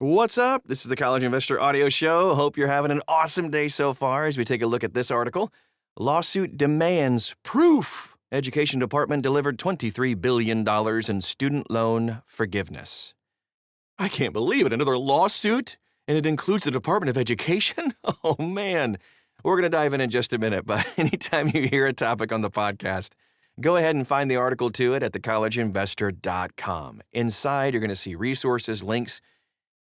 What's up? This is the College Investor Audio Show. Hope you're having an awesome day so far as we take a look at this article. Lawsuit demands proof. Education Department delivered $23 billion in student loan forgiveness. I can't believe it. Another lawsuit? And it includes the Department of Education? Oh, man. We're going to dive in just a minute, but anytime you hear a topic on the podcast, go ahead and find the article to it at thecollegeinvestor.com. Inside, you're going to see resources, links,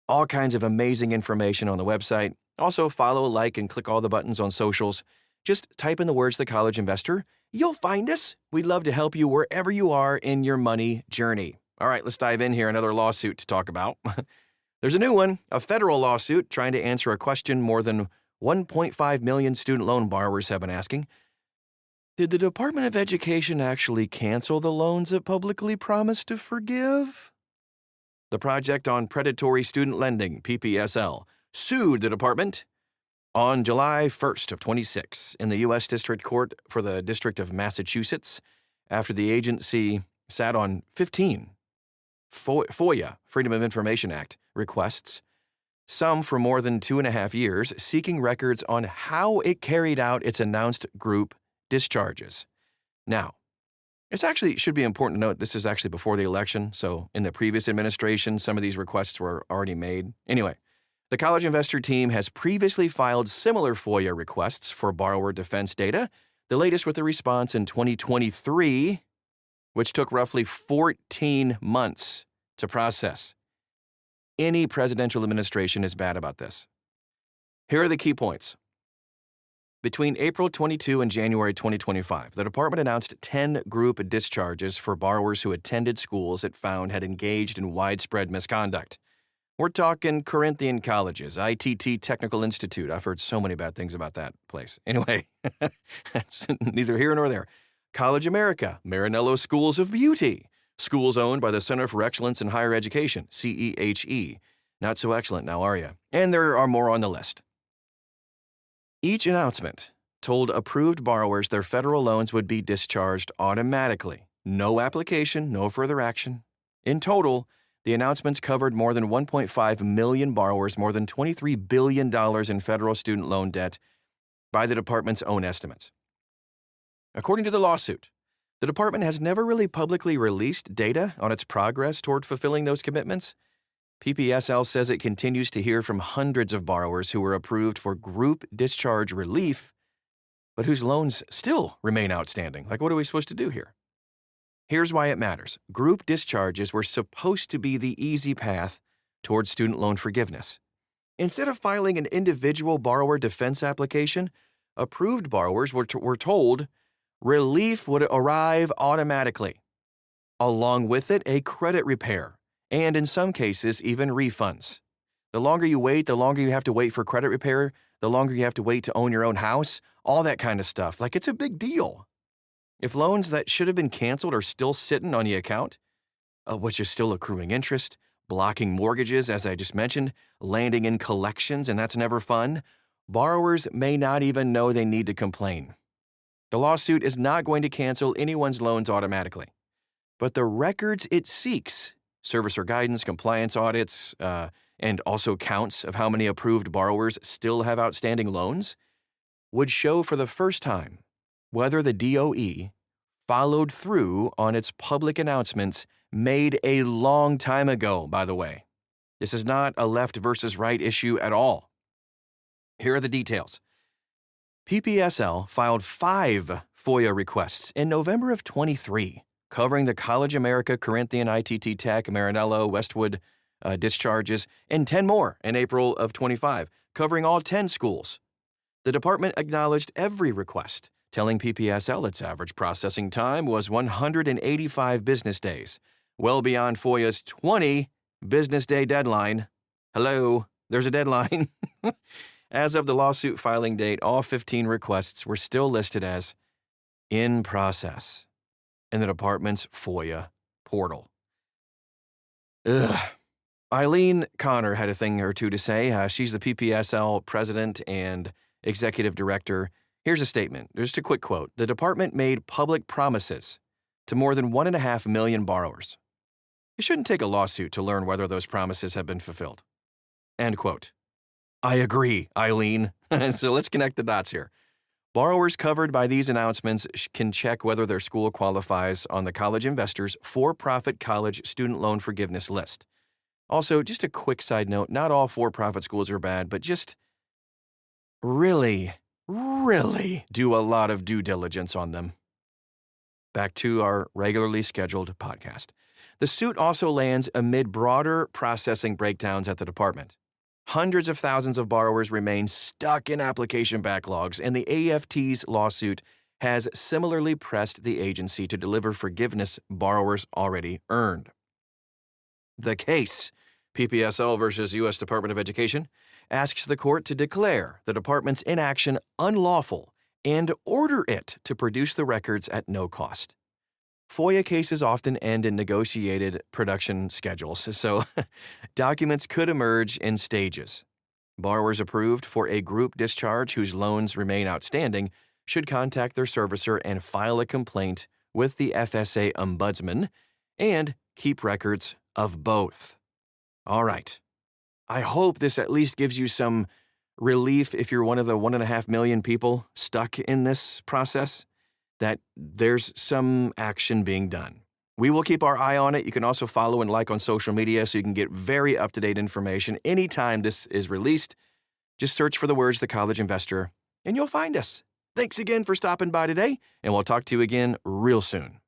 all kinds of amazing information on the website. Also, follow, like, and click all the buttons on socials. Just type in the words The College Investor. You'll find us. We'd love to help you wherever you are in your money journey. All right, let's dive in here. Another lawsuit to talk about. There's a new one, a federal lawsuit trying to answer a question more than 1.5 million student loan borrowers have been asking. Did the Department of Education actually cancel the loans it publicly promised to forgive? The Project on Predatory Student Lending, PPSL, sued the department on July 1st of 26 in the U.S. District Court for the District of Massachusetts after the agency sat on 15 FOIA, Freedom of Information Act, requests, some for more than 2.5 years, seeking records on how it carried out its announced group discharges. Now, it should be important to note this is actually before the election, so in the previous administration, some of these requests were already made. Anyway, the College Investor team has previously filed similar FOIA requests for borrower defense data, the latest with a response in 2023, which took roughly 14 months to process. Any presidential administration is bad about this. Here are the key points. Between April 22 and January 2025, the department announced 10 group discharges for borrowers who attended schools it found had engaged in widespread misconduct. We're talking Corinthian colleges, ITT Technical Institute. I've heard so many bad things about that place. Anyway, that's neither here nor there. College America, Marinello Schools of Beauty, schools owned by the Center for Excellence in Higher Education, CEHE. Not so excellent now, are you? And there are more on the list. Each announcement told approved borrowers their federal loans would be discharged automatically. No application, no further action. In total, the announcements covered more than 1.5 million borrowers, more than $23 billion in federal student loan debt by the department's own estimates. According to the lawsuit, the department has never really publicly released data on its progress toward fulfilling those commitments. PPSL says it continues to hear from hundreds of borrowers who were approved for group discharge relief, but whose loans still remain outstanding. Like, what are we supposed to do here? Here's why it matters. Group discharges were supposed to be the easy path towards student loan forgiveness. Instead of filing an individual borrower defense application, approved borrowers were told relief would arrive automatically. Along with it, a credit repair. And in some cases, even refunds. The longer you wait, the longer you have to wait for credit repair, the longer you have to wait to own your own house, all that kind of stuff. Like, it's a big deal. If loans that should have been canceled are still sitting on the account, which is still accruing interest, blocking mortgages, as I just mentioned, landing in collections, and that's never fun, borrowers may not even know they need to complain. The lawsuit is not going to cancel anyone's loans automatically. But the records it seeks, servicer guidance, compliance audits, and also counts of how many approved borrowers still have outstanding loans, would show for the first time whether the DOE followed through on its public announcements made a long time ago, by the way. This is not a left versus right issue at all. Here are the details. PPSL filed 5 FOIA requests in November of 23, covering the College America, Corinthian, ITT Tech, Marinello, Westwood discharges, and 10 more in April of 25, covering all 10 schools. The department acknowledged every request, telling PPSL its average processing time was 185 business days, well beyond FOIA's 20 business day deadline. Hello, there's a deadline. As of the lawsuit filing date, all 15 requests were still listed as in process in the department's FOIA portal. Ugh. Eileen Connor had a thing or two to say. She's the PPSL president and executive director. Here's a statement. Just a quick quote. The department made public promises to more than 1.5 million borrowers. It shouldn't take a lawsuit to learn whether those promises have been fulfilled. End quote. I agree, Eileen. So let's connect the dots here. Borrowers covered by these announcements can check whether their school qualifies on the College Investor's for-profit college student loan forgiveness list. Also, just a quick side note, not all for-profit schools are bad, but just really do a lot of due diligence on them. Back to our regularly scheduled podcast. The suit also lands amid broader processing breakdowns at the department. Hundreds of thousands of borrowers remain stuck in application backlogs, and the AFT's lawsuit has similarly pressed the agency to deliver forgiveness borrowers already earned. The case, PPSL versus U.S. Department of Education, asks the court to declare the department's inaction unlawful and order it to produce the records at no cost. FOIA cases often end in negotiated production schedules, so documents could emerge in stages. Borrowers approved for a group discharge whose loans remain outstanding should contact their servicer and file a complaint with the FSA Ombudsman and keep records of both. All right. I hope this at least gives you some relief if you're one of the 1.5 million people stuck in this process, that there's some action being done. We will keep our eye on it. You can also follow and like on social media so you can get very up-to-date information anytime this is released. Just search for the words The College Investor, and you'll find us. Thanks again for stopping by today, and we'll talk to you again real soon.